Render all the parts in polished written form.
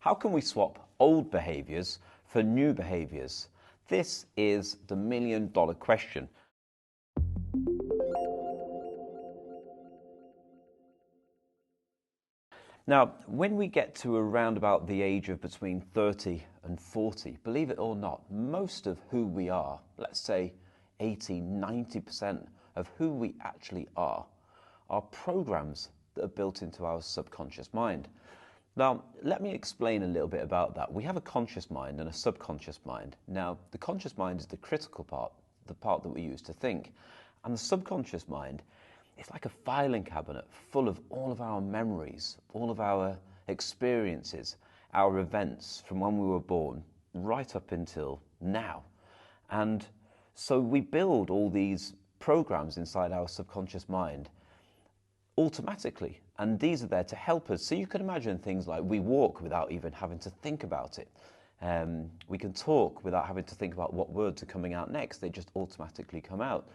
How can we swap old behaviours for new behaviours? This is the million-dollar question. Now, when we get to around about the age of between 30 and 40, believe it or not, most of who we are, let's say 80, 90% of who we actually are programs that are built into our subconscious mind. Now, let me explain a little bit about that. We have a conscious mind and a subconscious mind. Now, the conscious mind is the critical part, the part that we use to think. And the subconscious mind, it's like a filing cabinet full of all of our memories, all of our experiences, our events from when we were born right up until now. And so we build all these programs inside our subconscious mind automatically, and these are there to help us. So you can imagine things like we walk without even having to think about it. We can talk without having to think about what words are coming out next. They just automatically come out.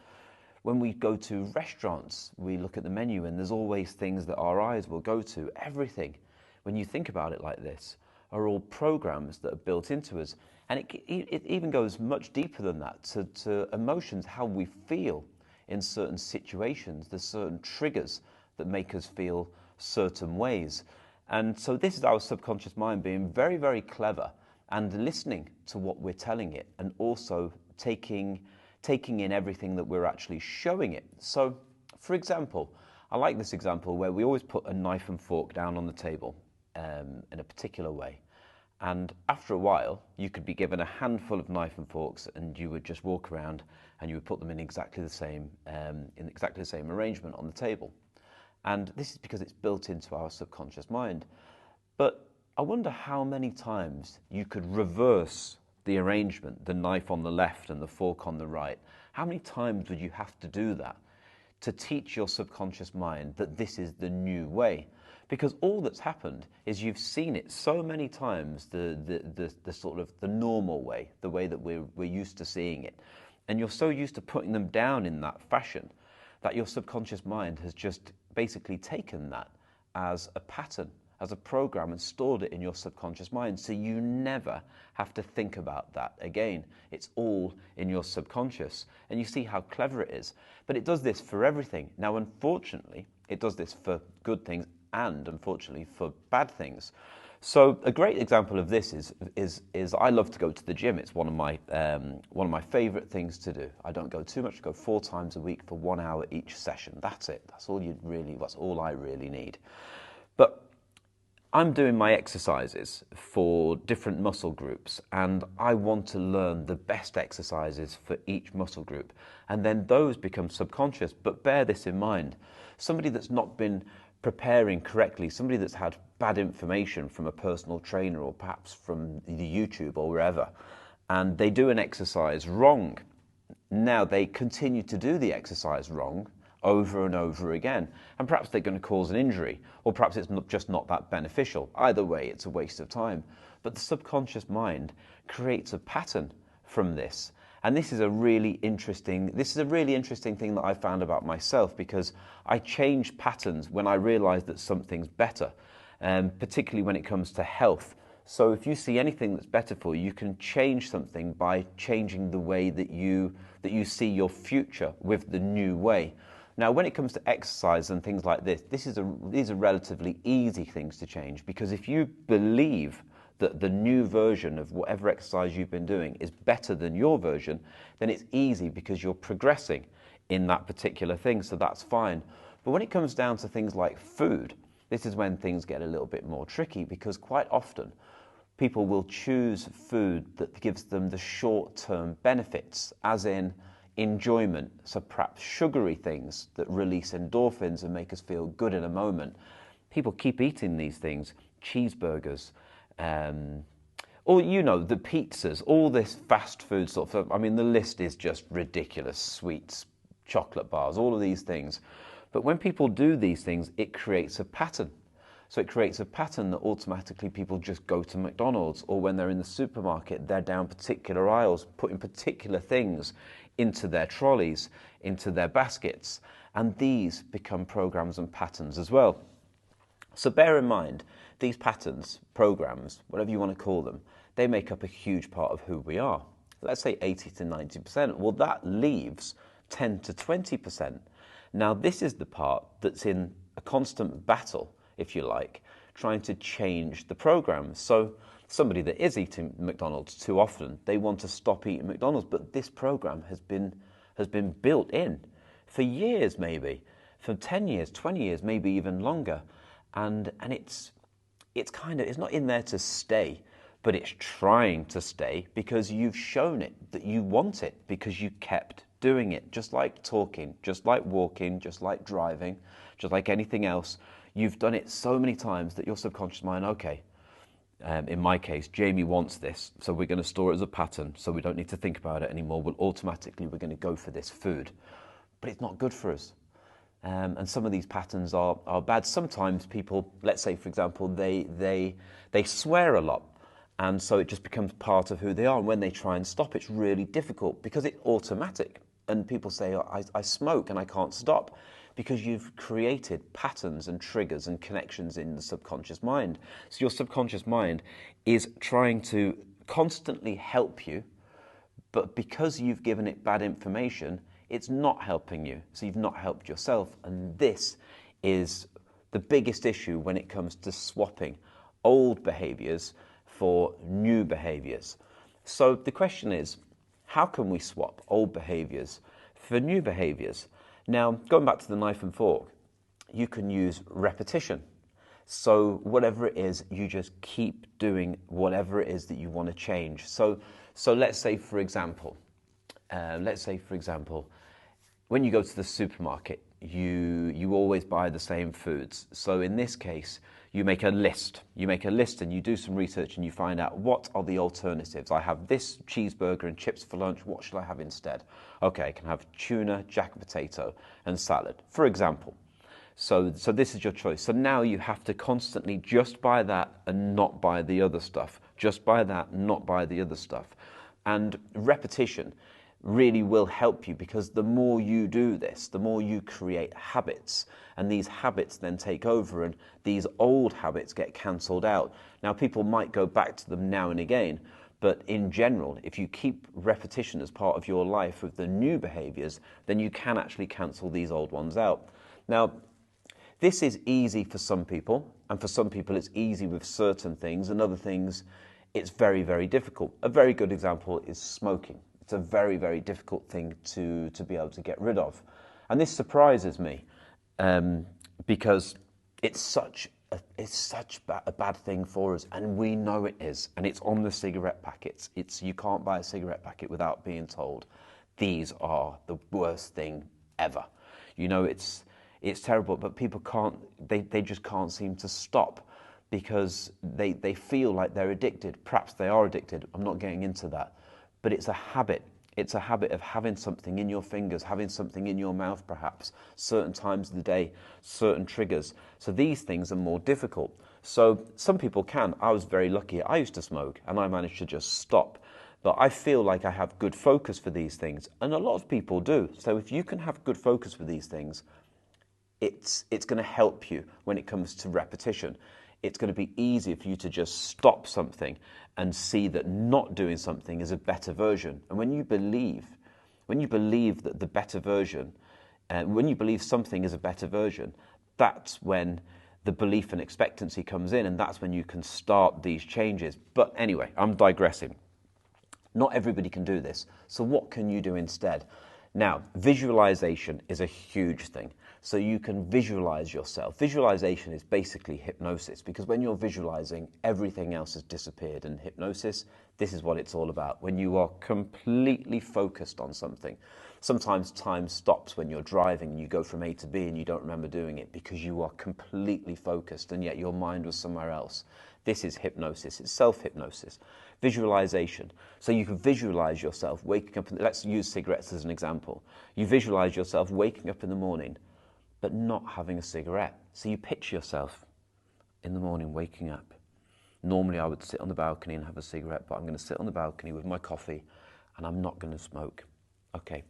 When we go to restaurants, we look at the menu and there's always things that our eyes will go to. Everything, when you think about it like this, are all programs that are built into us. And it even goes much deeper than that, to emotions, how we feel in certain situations. There's certain triggers that make us feel certain ways. And so this is our subconscious mind being very, very clever and listening to what we're telling it, and also taking in everything that we're actually showing it. So, for example, I like this example where we always put a knife and fork down on the table in a particular way. And after a while, you could be given a handful of knife and forks, and you would just walk around and you would put them in exactly the same arrangement on the table. And this is because it's built into our subconscious mind. But I wonder how many times you could reverse the arrangement, the knife on the left and the fork on the right. How many times would you have to do that to teach your subconscious mind that this is the new way? Because all that's happened is you've seen it so many times, the sort of the normal way, the way that we're used to seeing it. And you're so used to putting them down in that fashion that your subconscious mind has just basically taken that as a pattern, as a program, and stored it in your subconscious mind. So you never have to think about that again. It's all in your subconscious. And you see how clever it is. But it does this for everything. Now, unfortunately, it does this for good things and, unfortunately, for bad things. So a great example of this is I love to go to the gym. It's one of my favorite things to do. I don't go too much. I go 4 times a week for 1 hour each session. That's it. That's all I really need. But I'm doing my exercises for different muscle groups, and I want to learn the best exercises for each muscle group. And then those become subconscious. But bear this in mind. Somebody that's not been preparing correctly, somebody that's had bad information from a personal trainer or perhaps from the YouTube or wherever, and they do an exercise wrong. Now they continue to do the exercise wrong over and over again, and perhaps they're going to cause an injury, or perhaps it's just not that beneficial. Either way, it's a waste of time. But the subconscious mind creates a pattern from this. And this is a really interesting thing that I found about myself, because I change patterns when I realize that something's better, particularly when it comes to health. So if you see anything that's better for you, you can change something by changing the way that you see your future with the new way. Now, when it comes to exercise and things like this, these are relatively easy things to change, because if you believe that the new version of whatever exercise you've been doing is better than your version, then it's easy because you're progressing in that particular thing, so that's fine. But when it comes down to things like food, this is when things get a little bit more tricky, because quite often people will choose food that gives them the short-term benefits, as in enjoyment, so perhaps sugary things that release endorphins and make us feel good in a moment. People keep eating these things, cheeseburgers, or the pizzas, all this fast food sort of stuff. I mean, the list is just ridiculous. Sweets, chocolate bars, all of these things. But when people do these things, it creates a pattern. So it creates a pattern that automatically people just go to McDonald's, or when they're in the supermarket, they're down particular aisles, putting particular things into their trolleys, into their baskets. And these become programs and patterns as well. So bear in mind, these patterns, programs, whatever you want to call them, they make up a huge part of who we are. Let's say 80 to 90%. Well, that leaves 10 to 20%. Now, this is the part that's in a constant battle, if you like, trying to change the program. So somebody that is eating McDonald's too often, they want to stop eating McDonald's, but this program has been built in for years, maybe for 10 years, 20 years, maybe even longer. And it's not in there to stay, but it's trying to stay because you've shown it that you want it, because you kept doing it. Just like talking, just like walking, just like driving, just like anything else, you've done it so many times that your subconscious mind, okay, in my case, Jamie wants this, so we're going to store it as a pattern, so we don't need to think about it anymore. We're going to go for this food. But it's not good for us. And some of these patterns are bad. Sometimes people, let's say, for example, they swear a lot. And so it just becomes part of who they are. And when they try and stop, it's really difficult because it's automatic. And people say, oh, I smoke and I can't stop, because you've created patterns and triggers and connections in the subconscious mind. So your subconscious mind is trying to constantly help you, but because you've given it bad information, it's not helping you. So you've not helped yourself. And this is the biggest issue when it comes to swapping old behaviors for new behaviors. So the question is, how can we swap old behaviors for new behaviors? Now, going back to the knife and fork, you can use repetition. So whatever it is, you just keep doing whatever it is that you want to change. So let's say, for example, when you go to the supermarket, you always buy the same foods. So in this case, you make a list. You make a list and you do some research and you find out, what are the alternatives? I have this cheeseburger and chips for lunch. What should I have instead? Okay, I can have tuna, jack potato, and salad, for example. So this is your choice. So now you have to constantly just buy that and not buy the other stuff. Just buy that, not buy the other stuff. And repetition really will help you, because the more you do this, the more you create habits, and these habits then take over and these old habits get cancelled out. Now, people might go back to them now and again, but in general, if you keep repetition as part of your life with the new behaviors, then you can actually cancel these old ones out. Now, this is easy for some people, and for some people it's easy with certain things, and other things it's very, very difficult. A very good example is smoking. It's a very, very difficult thing to be able to get rid of. And this surprises me because it's such a bad thing for us, and we know it is. And it's on the cigarette packets. You can't buy a cigarette packet without being told, these are the worst thing ever. You know, it's terrible, but people they just can't seem to stop, because they feel like they're addicted. Perhaps they are addicted. I'm not getting into that. But it's a habit. It's a habit of having something in your fingers, having something in your mouth perhaps, certain times of the day, certain triggers. So these things are more difficult. So some people can. I was very lucky. I used to smoke and I managed to just stop. But I feel like I have good focus for these things. And a lot of people do. So if you can have good focus for these things, it's going to help you when it comes to repetition. It's going to be easier for you to just stop something and see that not doing something is a better version. And when you believe that the better version, when you believe something is a better version, that's when the belief and expectancy comes in, and that's when you can start these changes. But anyway, I'm digressing. Not everybody can do this. So what can you do instead? Now, visualization is a huge thing. So you can visualize yourself. Visualization is basically hypnosis, because when you're visualizing, everything else has disappeared. And hypnosis, this is what it's all about. When you are completely focused on something. Sometimes time stops when you're driving and you go from A to B and you don't remember doing it because you are completely focused and yet your mind was somewhere else. This is hypnosis. It's self-hypnosis. Visualization. So you can visualize yourself waking up. Let's use cigarettes as an example. You visualize yourself waking up in the morning but not having a cigarette. So you picture yourself in the morning waking up. Normally I would sit on the balcony and have a cigarette, but I'm going to sit on the balcony with my coffee and I'm not going to smoke. Okay,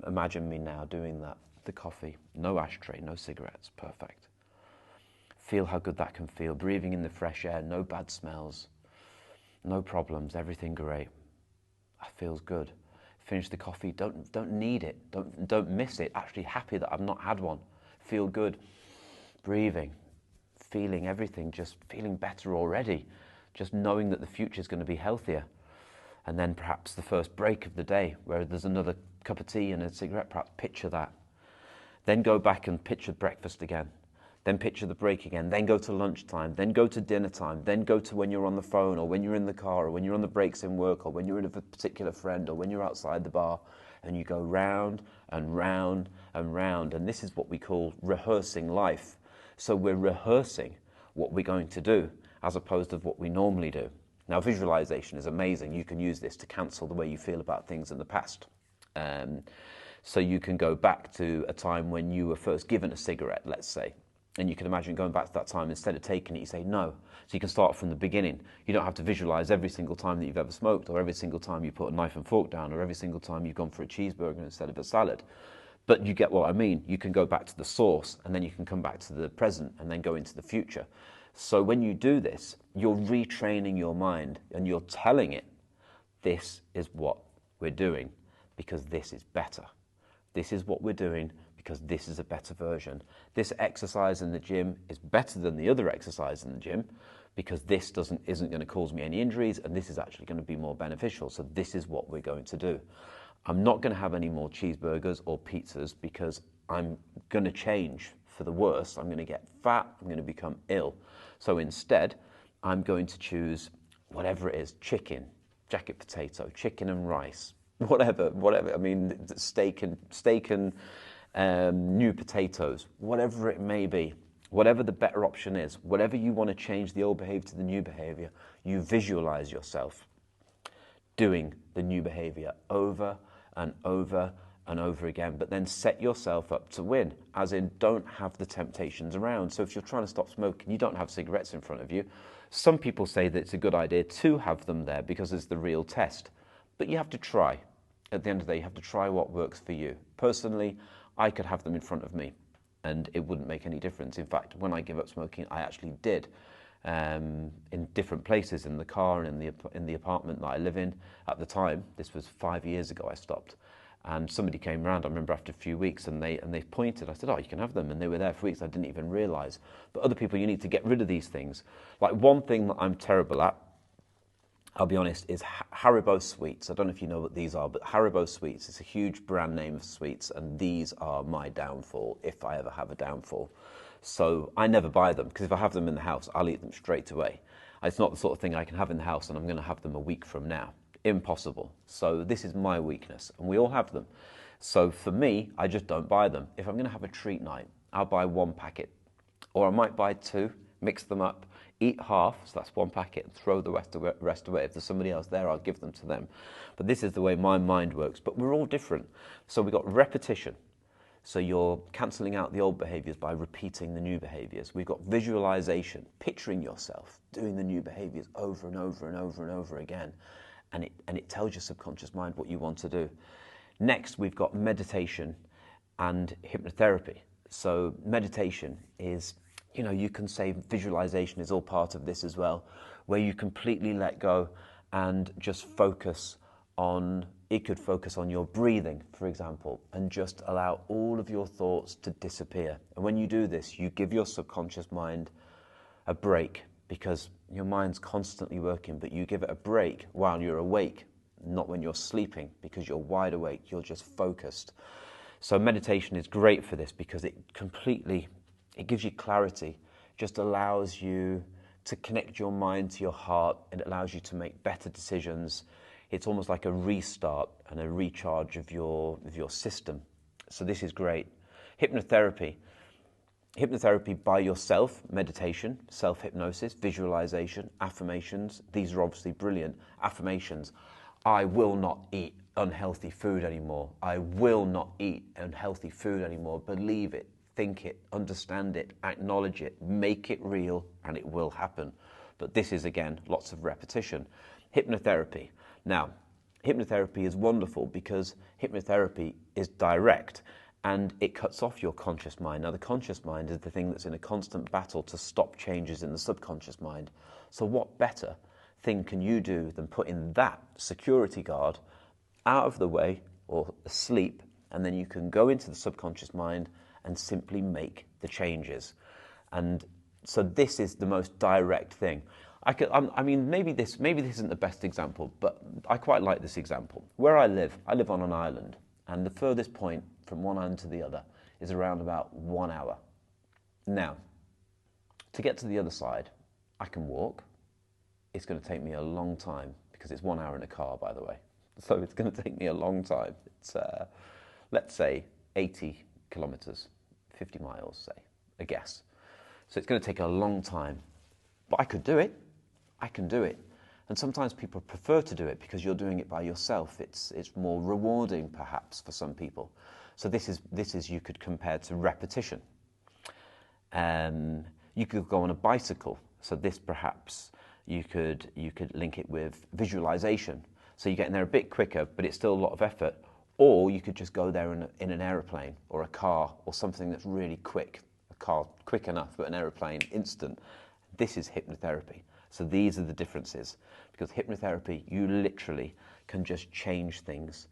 imagine me now doing that. The coffee, no ashtray, no cigarettes, perfect. Feel how good that can feel. Breathing in the fresh air, no bad smells, no problems, everything great. That feels good. Finish the coffee, don't need it, don't miss it. Actually happy that I've not had one. Feel good. Breathing, feeling everything, just feeling better already. Just knowing that the future is going to be healthier. And then perhaps the first break of the day where there's another cup of tea and a cigarette, perhaps picture that. Then go back and picture breakfast again. Then picture the break again. Then go to lunchtime. Then go to dinner time. Then go to when you're on the phone or when you're in the car or when you're on the breaks in work or when you're with a particular friend or when you're outside the bar, and you go round and round and round. And this is what we call rehearsing life. So we're rehearsing what we're going to do as opposed to what we normally do. Now, visualization is amazing. You can use this to cancel the way you feel about things in the past. So you can go back to a time when you were first given a cigarette, let's say, and you can imagine going back to that time. Instead of taking it, you say no. So you can start from the beginning. You don't have to visualize every single time that you've ever smoked, or every single time you put a knife and fork down, or every single time you've gone for a cheeseburger instead of a salad. But you get what I mean. You can go back to the source, and then you can come back to the present, and then go into the future. So when you do this, you're retraining your mind, and you're telling it, this is what we're doing, because this is better. This is what we're doing because this is a better version. This exercise in the gym is better than the other exercise in the gym because this isn't going to cause me any injuries, and this is actually going to be more beneficial. So this is what we're going to do. I'm not going to have any more cheeseburgers or pizzas because I'm going to change for the worse. I'm going to get fat. I'm going to become ill. So instead, I'm going to choose whatever it is, chicken, jacket potato, chicken and rice, whatever. I mean, steak and new potatoes, whatever it may be, whatever the better option is, whatever you want to change the old behavior to the new behavior, you visualize yourself doing the new behavior over and over and over again, but then set yourself up to win, as in don't have the temptations around. So if you're trying to stop smoking, you don't have cigarettes in front of you. Some people say that it's a good idea to have them there because it's the real test, but you have to try. At the end of the day, you have to try what works for you. Personally, I could have them in front of me and it wouldn't make any difference. In fact, when I gave up smoking, I actually did. In different places, in the car and in the apartment that I live in at the time. This was 5 years ago I stopped. And somebody came around, I remember after a few weeks, and they pointed. I said, oh, you can have them. And they were there for weeks. I didn't even realize. But other people, you need to get rid of these things. Like one thing that I'm terrible at, I'll be honest, is Haribo sweets. I don't know if you know what these are, but Haribo sweets is a huge brand name of sweets, and these are my downfall if I ever have a downfall. So I never buy them, because if I have them in the house, I'll eat them straight away. It's not the sort of thing I can have in the house and I'm going to have them a week from now. Impossible. So this is my weakness, and we all have them. So for me, I just don't buy them. If I'm going to have a treat night, I'll buy one packet, or I might buy two, mix them up, eat half, so that's one packet, and throw the rest away. If there's somebody else there, I'll give them to them. But this is the way my mind works. But we're all different. So we've got repetition. So you're cancelling out the old behaviours by repeating the new behaviours. We've got visualisation, picturing yourself doing the new behaviours over and over and over and over again. And it tells your subconscious mind what you want to do. Next, we've got meditation and hypnotherapy. So meditation is, you can say visualization is all part of this as well, where you completely let go and just focus on, it could focus on your breathing, for example, and just allow all of your thoughts to disappear. And when you do this, you give your subconscious mind a break, because your mind's constantly working, but you give it a break while you're awake, not when you're sleeping, because you're wide awake, you're just focused. So meditation is great for this because it gives you clarity, just allows you to connect your mind to your heart, and it allows you to make better decisions. It's almost like a restart and a recharge of your system. So this is great. Hypnotherapy by yourself, meditation, self-hypnosis, visualization, affirmations. These are obviously brilliant. Affirmations. I will not eat unhealthy food anymore. I will not eat unhealthy food anymore. Believe it, think it, understand it, acknowledge it, make it real, and it will happen. But this is, again, lots of repetition. Hypnotherapy. Now, hypnotherapy is wonderful because hypnotherapy is direct. and it cuts off your conscious mind. Now, the conscious mind is the thing that's in a constant battle to stop changes in the subconscious mind. So what better thing can you do than putting that security guard out of the way or asleep, and then you can go into the subconscious mind and simply make the changes. And so this is the most direct thing. I mean, maybe this isn't the best example, but I quite like this example. Where I live on an island, and the furthest point from one end to the other is around about 1 hour. Now, to get to the other side, I can walk. It's going to take me a long time because it's 1 hour in a car, by the way. So it's going to take me a long time. It's, let's say, 80 kilometers, 50 miles, say, a guess. So it's going to take a long time. But I could do it. I can do it. And sometimes people prefer to do it because you're doing it by yourself. It's more rewarding, perhaps, for some people. So this is you could compare to repetition. You could go on a bicycle. So this perhaps you could link it with visualization. So you're getting there a bit quicker, but it's still a lot of effort. Or you could just go there in an aeroplane or a car or something that's really quick. A car quick enough, but an aeroplane instant. This is hypnotherapy. So these are the differences, because hypnotherapy, you literally can just change things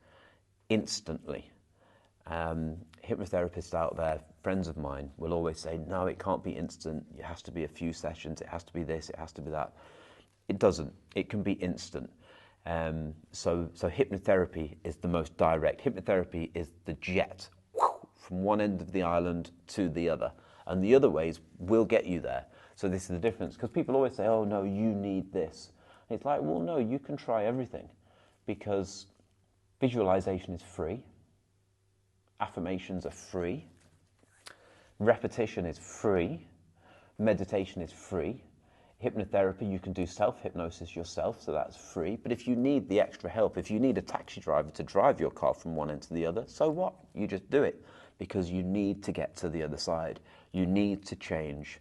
instantly. Hypnotherapists out there, friends of mine, will always say, no, it can't be instant. It has to be a few sessions. It has to be this. It has to be that. It doesn't. It can be instant. So hypnotherapy is the most direct. Hypnotherapy is the jet from one end of the island to the other. And the other ways will get you there. So this is the difference. Because people always say, oh, no, you need this. And it's like, well, no, you can try everything. Because visualization is free. Affirmations are free. Repetition is free. Meditation is free. Hypnotherapy, you can do self-hypnosis yourself, so that's free. But if you need the extra help, if you need a taxi driver to drive your car from one end to the other, so what? You just do it. Because you need to get to the other side. You need to change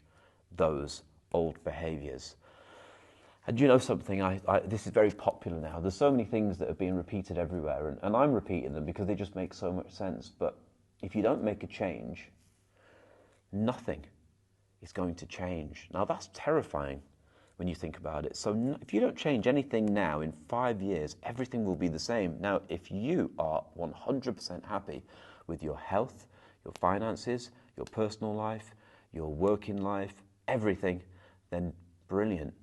those old behaviours. And you know something, this is very popular now. There's so many things that are being repeated everywhere, and I'm repeating them because they just make so much sense. But if you don't make a change, nothing is going to change. Now that's terrifying when you think about it. So if you don't change anything now, in 5 years, everything will be the same. Now, if you are 100% happy with your health, your finances, your personal life, your working life, everything, then brilliant.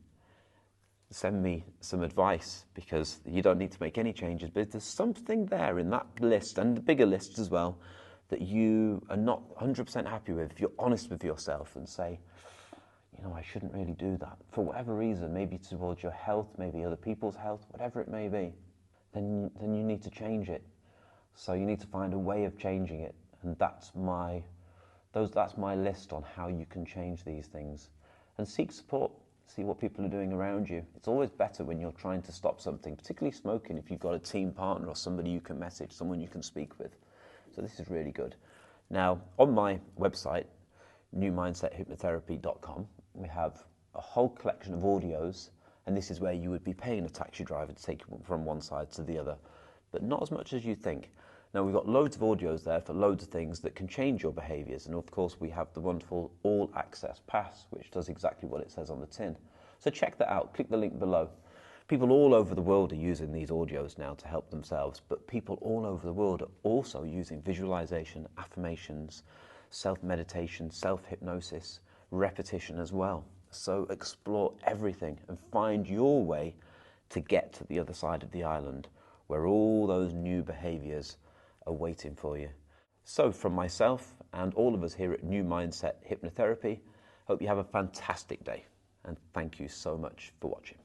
Send me some advice, because you don't need to make any changes, but there's something there in that list, and the bigger lists as well, that you are not 100% happy with. If you're honest with yourself and say, you know, I shouldn't really do that, for whatever reason, maybe towards your health, maybe other people's health, whatever it may be, then you need to change it. So you need to find a way of changing it, and that's my list on how you can change these things. And seek support. See what people are doing around you. It's always better when you're trying to stop something, particularly smoking, if you've got a team partner or somebody you can message, someone you can speak with. So this is really good. Now, on my website, newmindsethypnotherapy.com, we have a whole collection of audios, and this is where you would be paying a taxi driver to take you from one side to the other, but not as much as you think. Now, we've got loads of audios there for loads of things that can change your behaviours. And of course, we have the wonderful All Access Pass, which does exactly what it says on the tin. So check that out. Click the link below. People all over the world are using these audios now to help themselves, but people all over the world are also using visualization, affirmations, self-meditation, self-hypnosis, repetition as well. So explore everything and find your way to get to the other side of the island, where all those new behaviours are waiting for you. So from myself and all of us here at New Mindset Hypnotherapy, hope you have a fantastic day, and thank you so much for watching.